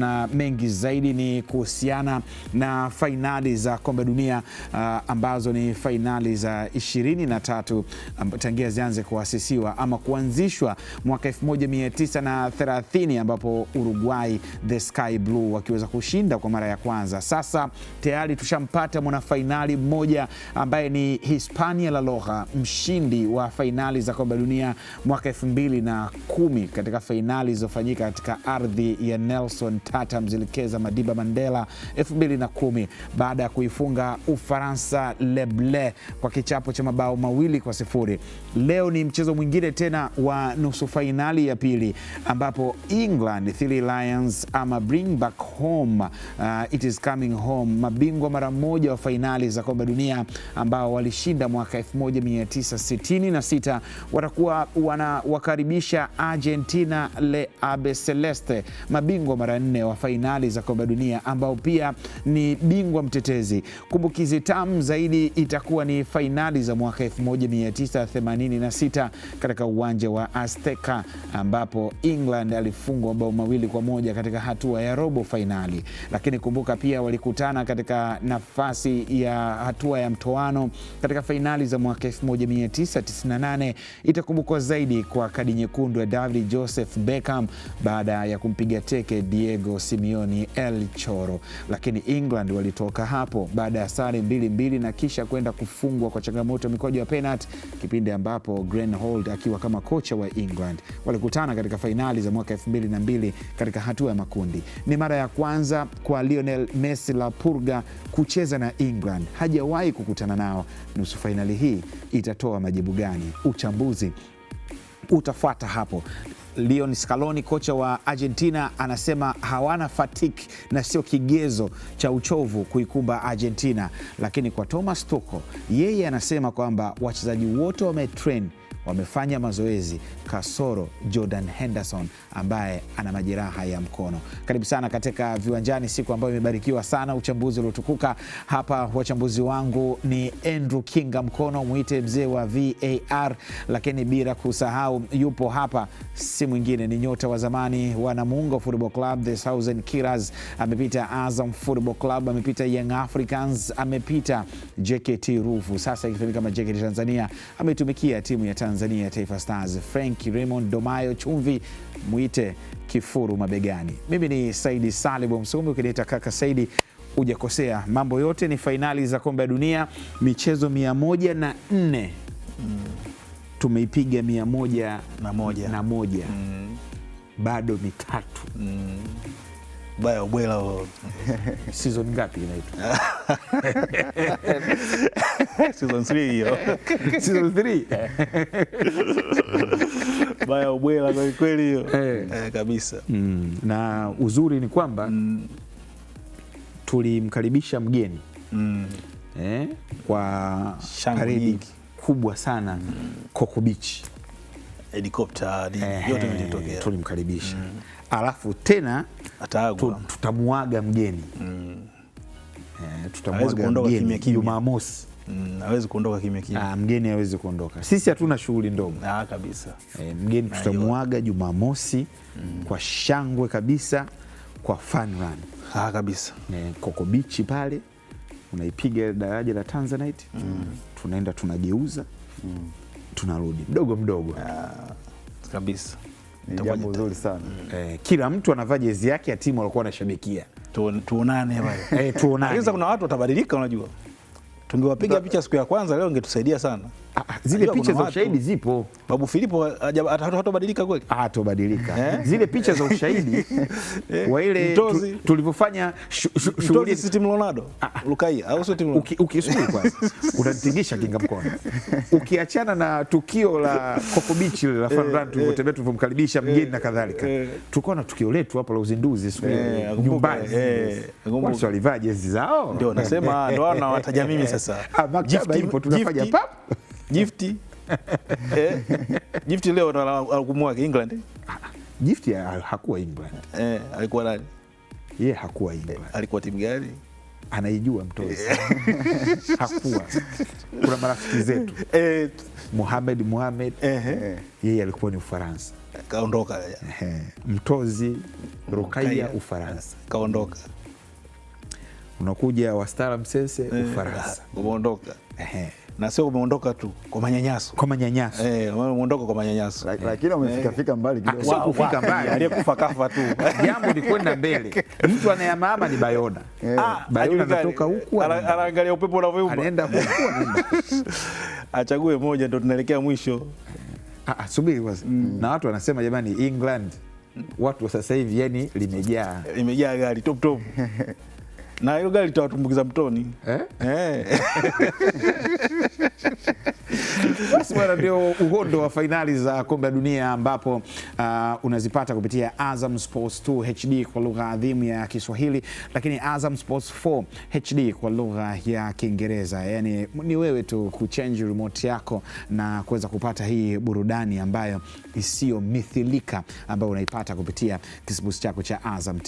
Na mengi zaidi ni kuhusiana na fainali za kombe dunia ambazo ni fainali za 23 tangia zianze kuasisiwa ama kuanzishwa mwaka 1930 ambapo Uruguay the Sky Blue wakiweza kushinda kwa mara ya kwanza. Sasa tayari tushampata mwana fainali mmoja ambaye ni Hispania La Roja, mshindi wa fainali za kombe dunia mwaka 2010 katika fainali zilizofanyika katika ardhi ya Nelson Tata Mzilekeza Madiba Mandela 2010 baada ya kuifunga Ufaransa Le Bleu kwa kichapo cha mabao 2-0. Leo ni mchezo mwingine tena wa nusu fainali ya pili ambapo England Three Lions ama Bring Back Home, it is coming home, mabingwa mara moja wa fainali za kombe dunia ambao walishinda mwaka 1966 watakuwa wanawakaribisha Argentina Le Albiceleste, mabingwa mara 4 wa fainali za kombe dunia ambao pia ni bingwa mtetezi. Kumbukizi tamu zaidi itakuwa ni fainali za mwaka 1986 katika uwanja wa Azteca ambapo England alifungwa mabao 2-1 katika hatua ya robo fainali. Lakini kumbuka pia walikutana katika nafasi ya hatua ya mtoano katika fainali za mwaka 1998. Itakumbukwa zaidi kwa kadi nyekundu ya David Joseph Beckham baada ya kumpiga teke Diego Simeone El Choro. Lakini England walitoka hapo baada ya sare 2-2 na kisha kwenda kufungwa kwa changamoto ya mikwaju ya penalty, kipindi ambapo Graham Holt akiwa kama kocha wa England. Walikutana katika fainali za mwaka 2002 katika hatua ya makundi. Ni mara ya kwanza kwa Lionel Messi La Purga kucheza na England, hajawahi kukutana nao. Nusu fainali hii itatoa majibu gani? Uchambuzi utafuata hapo. Lionel Scaloni, kocha wa Argentina, anasema hawana fatigue na sio kigezo cha uchovu kuikumba Argentina. Lakini kwa Thomas Tuchel, yeye anasema kwamba wachezaji wote wametrain, wamefanya mazoezi kasoro Jordan Henderson ambaye ana majeraha ya mkono. Karibu sana katika Viwanjani, siku ambayo imebarikiwa sana, uchambuzi uliotukuka hapa. Wachambuzi wangu ni Andrew Kinga Mkono, muite mzee wa VAR, lakini bila kusahau yupo hapa si mwingine ni nyota wa zamani wa Namungo Football Club, the Southern Killers, amepita Azam Football Club, amepita Young Africans, amepita JKT Ruvu, sasa ikifahamika kama JKT Tanzania, ametumikia timu ya Tanzania Taifa Stars. Frank Raymond Domayo Chumvi, muite kifuru mabegani. Mimi ni Saidi Salibu Msumi, ukiniita kaka Saidi hujakosea. Mambo yote ni fainali za kombe la dunia, michezo 104. Tumeipiga 101. Bado mitatu. Baya ubwela. Season ngapi inaitwa? Season 3 hiyo. Season 3. Baya ubwela kwa kweli hiyo. Kabisa. Na uzuri ni kwamba tulimkaribisha mgeni kwa paredi kubwa sana Coco Beach. Helicopter yote vilitokea. Tulimkaribisha. Alafu tena tutamuaga mgeni. Tutamuaga mgeni Jumamosi. Hawezi kuondoka kimya. Mgeni hawezi kuondoka. Sisi hatuna shughuli ndogo. Kabisa. Mgeni tutamuaga Jumamosi kwa shangwe kabisa, kwa fun run. Kabisa. Coco Beach pale unaipiga daraja la Tanzanite. Tunaenda tunageuza. Tunarudi mdogo mdogo. Kabisa. Ni jambo zuri sana. Kila mtu anavaa jezi yake ya timu alikuwa anashabikia. Tuonane pale. Tuonane. Sasa kuna watu watabadilika, unajua. Tungewapiga picha siku ya kwanza, leo ingetusaidia sana. Zile picha za ushahidi zipo. Babu Filipo hatabadilika kweli? Hatabadilika. Zile picha za ushahidi wa ile tulivyofanya shughuli si timu Ronaldo. Lukai au sio timu? Ukisubiri kwanza. Utanitingisha Kinga Mkono. Ukiachana na tukio la Coco Beach ile la Fun Run tulivyotembea, tulivyomkaribisha mgeni na kadhalika. Tulikuwa na tukio letu hapo la uzinduzi siku nyumbani. Watu walivaa jezi zao. Ndio nasema ndio wanawataja mimi sasa. Gift tunafanya pap. Gift leo anakumua England. Gift hakuwa England. Alikuwa nani? Yeye hakuwa England. Alikuwa timu gani? anaijua Mtozi. Hakuwa. Kuna marafiki zetu Mohamed yeye alikuwa ni Ufaransa, kaondoka. Mtozi Rukaiya Ufaransa, kaondoka. Unakuja Wastara Msese Ufaransa, umeondoka. Na sio umeondoka tu, kwa manyanyaso. Kwa manyanyaso. Umeondoka kwa manyanyaso. Lakini wamefika mbali kidogo. Sio kufika mbali, aliyekufa kafa tu. Jambo ni kwenda mbele. Mtu anayamama ni Bayona. Bayona anatoka huku, anaangalia upepo unavyoumba. Anaenda huku, anaenda. Achague moja, ndo tunaelekea mwisho. Subiri kwanza. Na watu wanasema jamani, England watu sasa hivi yani limejaa gari top. Na hilo gari litawatumbukiza mtoni. Basi bwana, ndio uhondo wa fainali za kombe la dunia ambapo unazipata kupitia Azam Sports 2 HD kwa lugha adhimu ya Kiswahili, lakini Azam Sports 4 HD kwa lugha ya Kiingereza. Yani ni wewe tu kuchange remote yako na kuweza kupata hii burudani ambayo isiyomithilika ambayo unaipata kupitia kisimbuzi chako cha Azam.